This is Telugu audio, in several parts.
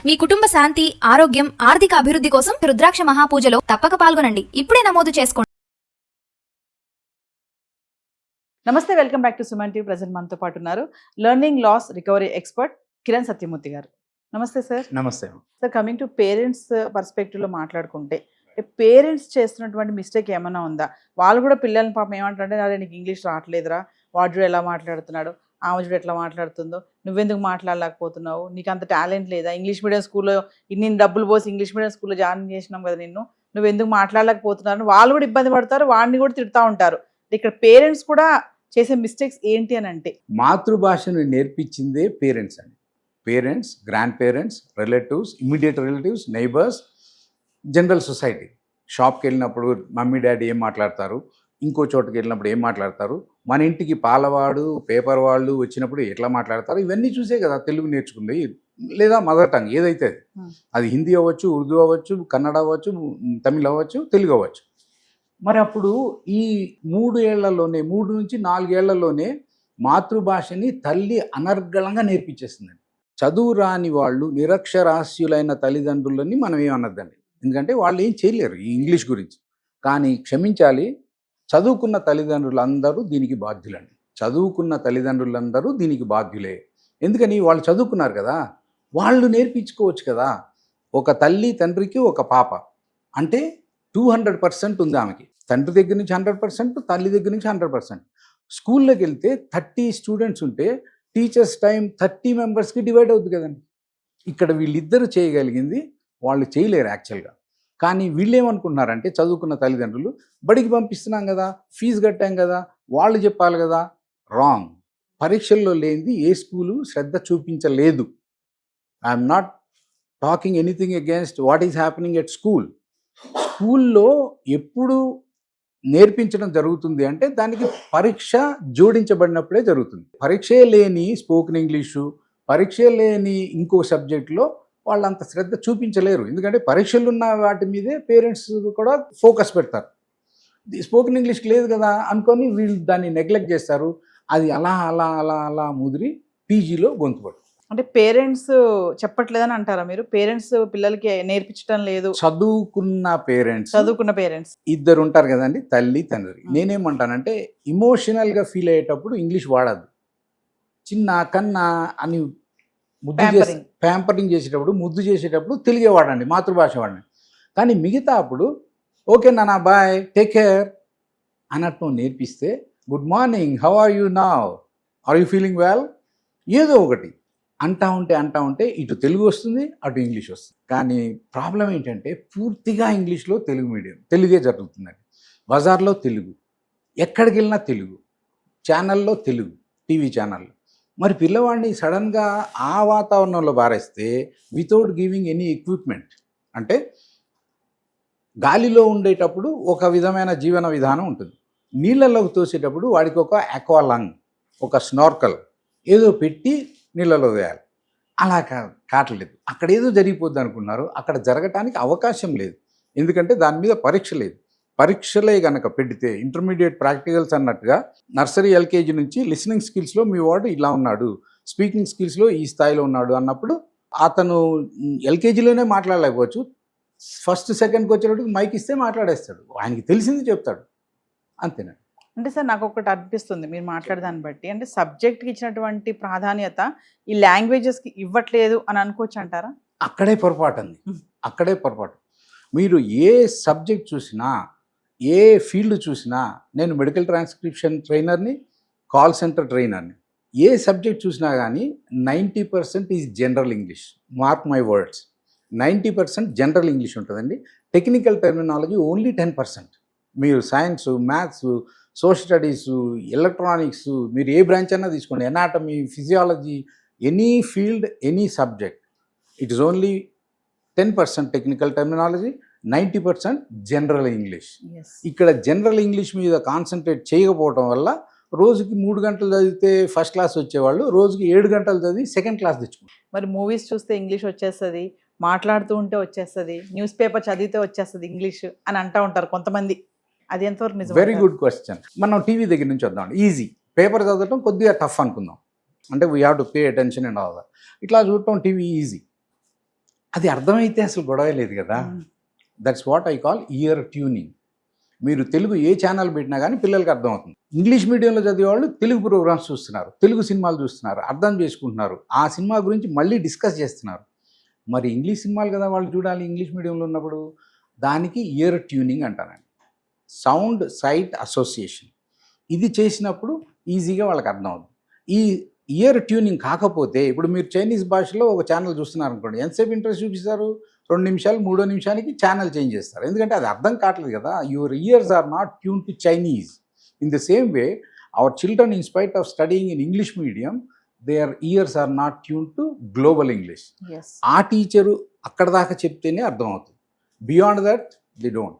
మీ కుటుంబ శాంతి, ఆరోగ్యం, ఆర్థిక అభివృద్ధి కోసం రుద్రాక్ష మహాపూజలో తప్పక పాల్గొనండి. ఇప్పుడే నమోదు చేసుకోండి. నమస్తే, welcome back to Suman TV. Present మనతో పాటు ఉన్నారు learning loss recovery expert Kiran Satyamurthy గారు. నమస్తే సార్. నమస్తే సార్, కమింగ్ టు పేరెంట్స్ పర్స్పెక్టివ్లో మాట్లాడుకుంటే, పేరెంట్స్ చేస్తున్నటువంటి మిస్టేక్ ఏమైనా ఉందా? వాళ్ళు కూడా పిల్లల్ని పాపం ఏమంటారంటే, అదే నీకు ఇంగ్లీష్ రావట్లేదురా, వాడు చూడు ఎలా మాట్లాడుతున్నాడు, ఆమె చూడు ఎట్లా మాట్లాడుతుందో, నువ్వెందుకు మాట్లాడలేకపోతున్నావు, నీకు అంత టాలెంట్ లేదా, ఇంగ్లీష్ మీడియం స్కూల్లో ఇన్ని డబ్బులు పోసి ఇంగ్లీష్ మీడియం స్కూల్లో జాయిన్ చేసినాం కదా నిన్ను, నువ్వెందుకు మాట్లాడలేకపోతున్నావు, వాళ్ళు కూడా ఇబ్బంది పడతారు, వాడిని కూడా తిడతా ఉంటారు. ఇక్కడ పేరెంట్స్ కూడా చేసే మిస్టేక్స్ ఏంటి అని అంటే, మాతృభాషను నేర్పించిందే పేరెంట్స్ అండి. Parents, grand parents, relatives, immediate relatives, neighbours, general society. షాప్కి వెళ్ళినప్పుడు మమ్మీ డాడీ ఏం మాట్లాడతారు, ఇంకో చోటుకి వెళ్ళినప్పుడు ఏం మాట్లాడతారు, మన ఇంటికి పాలవాడు పేపర్ వాళ్ళు వచ్చినప్పుడు ఎట్లా మాట్లాడతారు, ఇవన్నీ చూసే కదా తెలుగు నేర్చుకుంది. లేదా మదర్ టంగ్ ఏదైతే అది హిందీ అవ్వచ్చు, ఉర్దూ అవ్వచ్చు, కన్నడ అవ్వచ్చు, తమిళ్ అవ్వచ్చు, తెలుగు అవ్వచ్చు. మరి అప్పుడు ఈ 3 ఏళ్లలోనే 3 నుంచి 4 ఏళ్లలోనే మాతృభాషని తల్లి అనర్గళంగా నేర్పించేస్తుందండి. చదువు రాని వాళ్ళు, నిరక్షరాస్యులైన తల్లిదండ్రులని మనం ఏమన్నదండి, ఎందుకంటే వాళ్ళు ఏం చేయలేరు ఈ ఇంగ్లీష్ గురించి. కానీ క్షమించాలి, చదువుకున్న తల్లిదండ్రులందరూ దీనికి బాధ్యులండి. చదువుకున్న తల్లిదండ్రులందరూ దీనికి బాధ్యులే. ఎందుకని వాళ్ళు చదువుకున్నారు కదా, వాళ్ళు నేర్పించుకోవచ్చు కదా. ఒక తల్లి తండ్రికి ఒక పాప అంటే 200% ఉంది ఆమెకి. తండ్రి దగ్గర నుంచి 100%, తల్లి దగ్గర నుంచి 100%. స్కూల్లోకి వెళ్తే 30 స్టూడెంట్స్ ఉంటే టీచర్స్ టైం 30 మెంబర్స్కి డివైడ్ అవుతుంది కదండి. ఇక్కడ వీళ్ళిద్దరూ చేయగలిగింది వాళ్ళు చేయలేరు యాక్చువల్గా. కానీ వీళ్ళు ఏమనుకుంటున్నారంటే, చదువుకున్న తల్లిదండ్రులు బడికి పంపిస్తున్నాం కదా, ఫీజు కట్టాం కదా, వాళ్ళు చెప్పాలి కదా. రాంగ్. పరీక్షల్లో లేనిది ఏ స్కూలు శ్రద్ధ చూపించలేదు. I'm not talking anything against what is happening at school. స్కూల్లో ఎప్పుడు నేర్పించడం జరుగుతుంది అంటే దానికి పరీక్ష జోడించబడినప్పుడే జరుగుతుంది. పరీక్షే లేని స్పోకెన్ ఇంగ్లీషు, పరీక్షే లేని ఇంకో సబ్జెక్టులో వాళ్ళు అంత శ్రద్ధ చూపించలేరు. ఎందుకంటే పరీక్షలు ఉన్న వాటి మీదే పేరెంట్స్ కూడా ఫోకస్ పెడతారు. స్పోకెన్ ఇంగ్లీష్కి లేదు కదా అనుకొని వీళ్ళు దాన్ని నెగ్లెక్ట్ చేస్తారు. అది అలా అలా అలా అలా ముదిరి పీజీలో గొంతుపడు. అంటే పేరెంట్స్ చెప్పట్లేదని అంటారా మీరు? పేరెంట్స్ పిల్లలకి నేర్పించడం లేదు. చదువుకున్న పేరెంట్స్ ఇద్దరు ఉంటారు కదండి, తల్లి తండ్రి. నేనేమంటానంటే, ఇమోషనల్గా ఫీల్ అయ్యేటప్పుడు ఇంగ్లీష్ వాడద్దు. చిన్న కన్న అని ముద్దు చేసి ప్యాంపరింగ్ చేసేటప్పుడు, ముద్దు చేసేటప్పుడు తెలుగే వాడండి, మాతృభాష వాడండి. కానీ మిగతా అప్పుడు ఓకే నాన్న బాయ్, టేక్ కేర్ అన్నట్టు నేర్పిస్తే, good morning, how are you now, are you feeling well, ఏదో ఒకటి అంటా ఉంటే ఇటు తెలుగు వస్తుంది, అటు ఇంగ్లీష్ వస్తుంది. కానీ ప్రాబ్లం ఏంటంటే, పూర్తిగా ఇంగ్లీష్లో తెలుగు మీడియం, తెలుగే జరుగుతుందండి. బజార్లో తెలుగు, ఎక్కడికి వెళ్ళినా తెలుగు, ఛానల్లో తెలుగు, టీవీ ఛానల్లో. మరి పిల్లవాడిని సడన్గా ఆ వాతావరణంలో బారేస్తే, వితౌట్ గివింగ్ ఎనీ ఎక్విప్మెంట్, అంటే గాలిలో ఉండేటప్పుడు ఒక విధమైన జీవన విధానం ఉంటుంది, నీళ్ళలోకి తోసేటప్పుడు వాడికి ఒక అక్వాలంగ్, ఒక స్నార్కల్ ఏదో పెట్టి నీళ్ళలో వేయాలి. అలా కావట్లేదు. అక్కడ ఏదో జరిగిపోద్ది అనుకున్నారు, అక్కడ జరగటానికి అవకాశం లేదు. ఎందుకంటే దాని మీద పరీక్ష లేదు. పరీక్షలే కనుక పెడితే, ఇంటర్మీడియట్ ప్రాక్టికల్స్ అన్నట్టుగా నర్సరీ ఎల్కేజీ నుంచి లిసనింగ్ స్కిల్స్లో మీ వాడు ఇలా ఉన్నాడు, స్పీకింగ్ స్కిల్స్లో ఈ స్థాయిలో ఉన్నాడు అన్నప్పుడు అతను ఎల్కేజీలోనే మాట్లాడలేకపోవచ్చు, ఫస్ట్ సెకండ్కి వచ్చేటప్పుడు మైక్ ఇస్తే మాట్లాడేస్తాడు, ఆయనకి తెలిసింది చెప్తాడు, అంతేనండి. అంటే సార్, నాకు ఒకటి అనిపిస్తుంది మీరు మాట్లాడదాన్ని బట్టి, అంటే సబ్జెక్ట్కి ఇచ్చినటువంటి ప్రాధాన్యత ఈ లాంగ్వేజెస్కి ఇవ్వట్లేదు అని అనుకోవచ్చు అంటారా? అక్కడే పొరపాటు అండి, అక్కడే పొరపాటు. మీరు ఏ సబ్జెక్ట్ చూసినా, ఏ ఫీల్డ్ చూసినా, నేను మెడికల్ ట్రాన్స్క్రిప్షన్ ట్రైనర్ని, కాల్ సెంటర్ ట్రైనర్ని, ఏ సబ్జెక్ట్ చూసినా కానీ 90% is general English. Mark my words, 90% general English ఉంటుందండి. Technical terminology only 10%. మీరు science, maths, social studies, electronics, మీరు ఏ బ్రాంచ్ అయినా తీసుకోండి, anatomy, physiology, any field, any subject, it is only 10% technical terminology, 90% general English. ఇక్కడ జనరల్ ఇంగ్లీష్ మీద కాన్సన్ట్రేట్ చేయకపోవడం వల్ల రోజుకి 3 గంటలు చదివితే ఫస్ట్ క్లాస్ వచ్చేవాళ్ళు రోజుకి 7 గంటలు చదివి సెకండ్ క్లాస్ తెచ్చుకుంటారు. మరి మూవీస్ చూస్తే ఇంగ్లీష్ వచ్చేస్తుంది, మాట్లాడుతూ ఉంటే వచ్చేస్తుంది, న్యూస్ పేపర్ చదివితే వచ్చేస్తుంది ఇంగ్లీష్ అని అంటూ ఉంటారు కొంతమంది. అది ఎంతవరకు నిజం? Very good question. మనం టీవీ దగ్గర నుంచి వద్దాం. ఈజీ. పేపర్ చదవటం కొద్దిగా టఫ్ అనుకుందాం, అంటే we have to pay attention and all that. ఇట్లా చూడటం టీవీ ఈజీ. అది అర్థమైతే అసలు గొడవ లేదు కదా. That's what I call year tuning. మీరు తెలుగు ఏ ఛానల్ పెట్టినా కానీ పిల్లలకి అర్థమవుతుంది. ఇంగ్లీష్ మీడియంలో చదివే వాళ్ళు తెలుగు ప్రోగ్రామ్స్ చూస్తున్నారు, తెలుగు సినిమాలు చూస్తున్నారు, అర్థం చేసుకుంటున్నారు, ఆ సినిమా గురించి మళ్ళీ డిస్కస్ చేస్తున్నారు. మరి ఇంగ్లీష్ సినిమాలు కదా వాళ్ళు చూడాలి ఇంగ్లీష్ మీడియంలో ఉన్నప్పుడు. దానికి ఇయర్ ట్యూనింగ్ అంటానండి, సౌండ్ సైట్ అసోసియేషన్. ఇది చేసినప్పుడు ఈజీగా వాళ్ళకి అర్థం అవుతుంది. ఈ ఇయర్ ట్యూనింగ్ కాకపోతే ఇప్పుడు మీరు చైనీస్ భాషలో ఒక ఛానల్ చూస్తున్నారు అనుకోండి, ఎంతసేపు ఇంట్రెస్ట్ చూపిస్తారు? 2 నిమిషాలు 3 నిమిషానికి ఛానల్ చేంజ్ చేస్తారు, ఎందుకంటే అది అర్థం కావట్లేదు కదా. Your ears are not tune to Chinese. In the same way our children in spite of studying in English medium, their ears are not tune to global English. ఆ టీచరు అక్కడ దాకా చెప్తేనే అర్థమవుతుంది, beyond that they don't.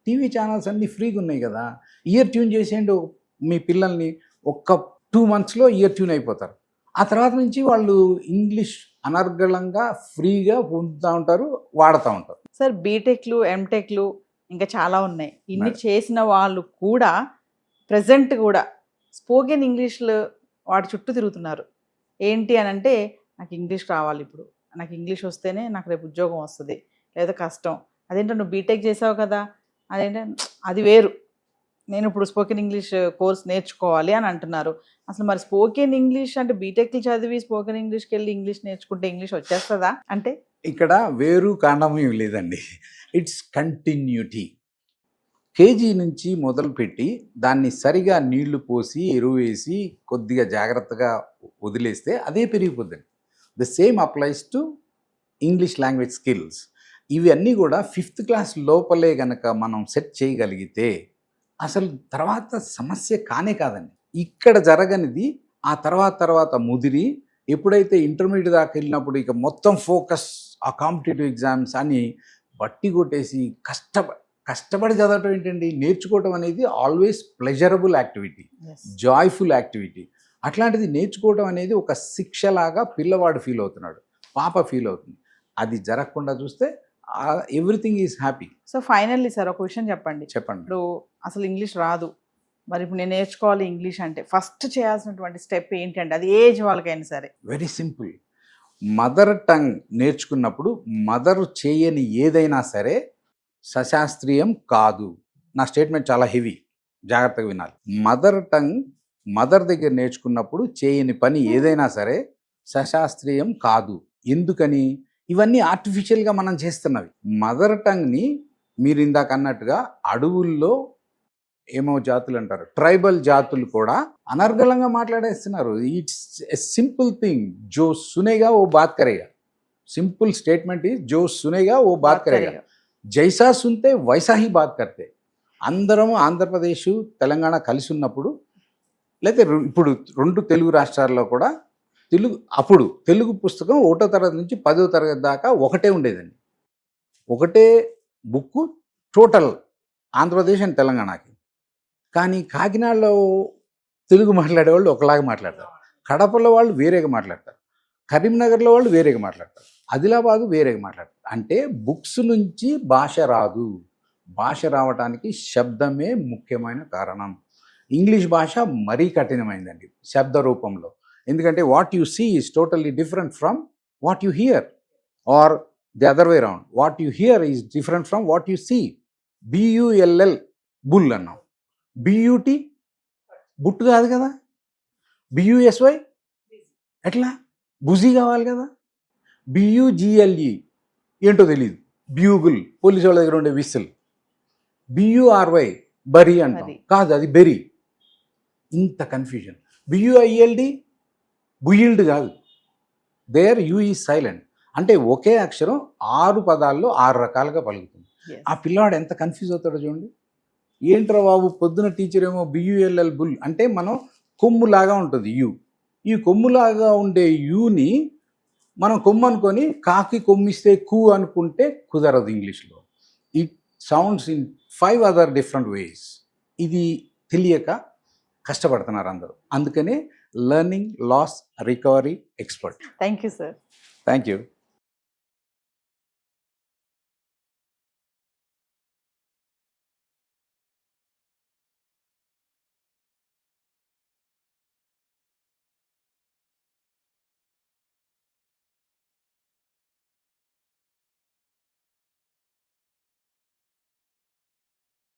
TV channels అన్నీ ఫ్రీగా ఉన్నాయి కదా, ఇయర్ ట్యూన్ చేసేయండి మీ పిల్లల్ని. ఒక్క 2 monthsలో ఇయర్ ట్యూన్ అయిపోతారు. ఆ తర్వాత నుంచి వాళ్ళు ఇంగ్లీష్ అనర్గళంగా ఫ్రీగా పొందుతూ ఉంటారు, వాడుతూ ఉంటారు. సార్ బీటెక్లు, ఎంటెక్లు ఇంకా చాలా ఉన్నాయి. ఇన్ని మేడం. చేసిన వాళ్ళు కూడా ప్రజెంట్ కూడా స్పోకెన్ ఇంగ్లీష్లో వాటి చుట్టూ తిరుగుతున్నారు. ఏంటి అని అంటే, నాకు ఇంగ్లీష్ రావాలి, ఇప్పుడు నాకు ఇంగ్లీష్ వస్తేనే నాకు రేపు ఉద్యోగం వస్తుంది, లేదా కష్టం. అదేంటో నువ్వు బీటెక్ చేసావు కదా, అదేంటంటే అది వేరు, నేను ఇప్పుడు స్పోకెన్ ఇంగ్లీష్ కోర్స్ నేర్చుకోవాలి అని అంటున్నారు. అసలు మరి స్పోకెన్ ఇంగ్లీష్ అంటే బీటెక్లు చదివి స్పోకెన్ ఇంగ్లీష్కి వెళ్ళి ఇంగ్లీష్ నేర్చుకుంటే ఇంగ్లీష్ వచ్చేస్తుందా అంటే? ఇక్కడ వేరు కాండం ఏమి లేదండి, ఇట్స్ కంటిన్యూటీ. కేజీ నుంచి మొదలుపెట్టి దాన్ని సరిగా నీళ్లు పోసి ఎరువు వేసి కొద్దిగా జాగ్రత్తగా వదిలేస్తే అదే పెరిగిపోద్దండి. The same applies to English language skills. ఇవన్నీ కూడా 5th క్లాస్ లోపలే గనక మనం సెట్ చేయగలిగితే అసలు తర్వాత సమస్య కానే కాదండి. ఇక్కడ జరగనిది ఆ తర్వాత ముదిరి ఎప్పుడైతే ఇంటర్మీడియట్ దాకా వెళ్ళినప్పుడు ఇక మొత్తం ఫోకస్ ఆ కాంపిటేటివ్ ఎగ్జామ్స్ అని బట్టి కొట్టేసి కష్టపడి చదవటం ఏంటండి. నేర్చుకోవటం అనేది always pleasurable activity, joyful activity. అట్లాంటిది నేర్చుకోవటం అనేది ఒక శిక్షలాగా పిల్లవాడు ఫీల్ అవుతున్నాడు, పాప ఫీల్ అవుతుంది. అది జరగకుండా చూస్తే everything is happy. So finally sir ఒక విషయం చెప్పండి. చెప్పండి. ఇప్పుడు అసలు ఇంగ్లీష్ రాదు, మరి ఇప్పుడు నేను నేర్చుకోవాలి ఇంగ్లీష్ అంటే ఫస్ట్ చేయాల్సినటువంటి స్టెప్ ఏంటంటే, అది ఏజ్ వాళ్ళకైనా సరే? Very simple. మదర్ టంగ్ నేర్చుకున్నప్పుడు మదర్ చేయని ఏదైనా సరే సశాస్త్రీయం కాదు. నా స్టేట్మెంట్ చాలా హెవీ, జాగ్రత్తగా వినాలి. మదర్ టంగ్ మదర్ దగ్గర నేర్చుకున్నప్పుడు చేయని పని ఏదైనా సరే సశాస్త్రీయం కాదు. ఎందుకని? ఇవన్నీ ఆర్టిఫిషియల్గా మనం చేస్తున్నవి. మదర్ టంగ్ని మీరు ఇందాక అన్నట్టుగా అడవుల్లో ఏమో జాతులు అంటారు, ట్రైబల్ జాతులు కూడా అనర్గళంగా మాట్లాడేస్తున్నారు. ఇట్స్ ఎ సింపుల్ థింగ్, జో సునేగా ఓ బాత్ కరేగా. సింపుల్ స్టేట్మెంట్ ఈజ్ జో సునేగా ఓ బాత్ కరేగా, జైసా సున్తే వైసా హీ బాత్ కర్తే. అందరం ఆంధ్రప్రదేశ్ తెలంగాణ కలిసి ఉన్నప్పుడు, లేకపోతే ఇప్పుడు 2 తెలుగు రాష్ట్రాల్లో కూడా అప్పుడు తెలుగు పుస్తకం 1వ తరగతి నుంచి 10వ తరగతి దాకా ఒకటే ఉండేదండి. ఒకటే బుక్ టోటల్ ఆంధ్రప్రదేశ్ అండ్ తెలంగాణకి. కానీ కాకినాడలో తెలుగు మాట్లాడేవాళ్ళు ఒకలాగా మాట్లాడతారు, కడపలో వాళ్ళు వేరేగా మాట్లాడతారు, కరీంనగర్లో వాళ్ళు వేరేగా మాట్లాడతారు, ఆదిలాబాదు వేరేగా మాట్లాడతారు. అంటే బుక్స్ నుంచి భాష రాదు, భాష రావడానికి శబ్దమే ముఖ్యమైన కారణం. ఇంగ్లీష్ భాష మరీ కఠినమైందండి శబ్ద రూపంలో. ఎందుకంటే what you see is totally different from what you hear, or the other way round. What you hear is different from what you see. BULL bull అన్నాం, BUT బుట్టు కాదు కదా, BUSY ఎట్లా బుజీ కావాలి కదా, BUGLE ఏంటో తెలియదు, బ్యూగుల్ పోలీసు వాళ్ళ దగ్గర ఉండే విసిల్, BURY బరీ అంటాం, కాదు అది బెరీ. ఇంత కన్ఫ్యూజన్. BUILD బుయిల్డ్ కాదు, దేర్ యూ ఈజ్ సైలెంట్. అంటే ఒకే అక్షరం 6 పదాల్లో 6 రకాలుగా పలుకుతుంది. ఆ పిల్లవాడు ఎంత కన్ఫ్యూజ్ అవుతాడో చూడండి. ఏంట్రా బాబు, పొద్దున టీచర్ ఏమో BULL బుల్ అంటే మనం కొమ్ములాగా ఉంటుంది యూ, ఈ కొమ్ములాగా ఉండే యూని మనం కొమ్ము అనుకొని కాకి కొమ్మిస్తే కూ అనుకుంటే కుదరదు ఇంగ్లీష్లో. It sounds in 5 other different ways. ఇది తెలియక కష్టపడుతున్నారు అందరూ. అందుకనే learning loss recovery expert. Thank you sir. Thank you.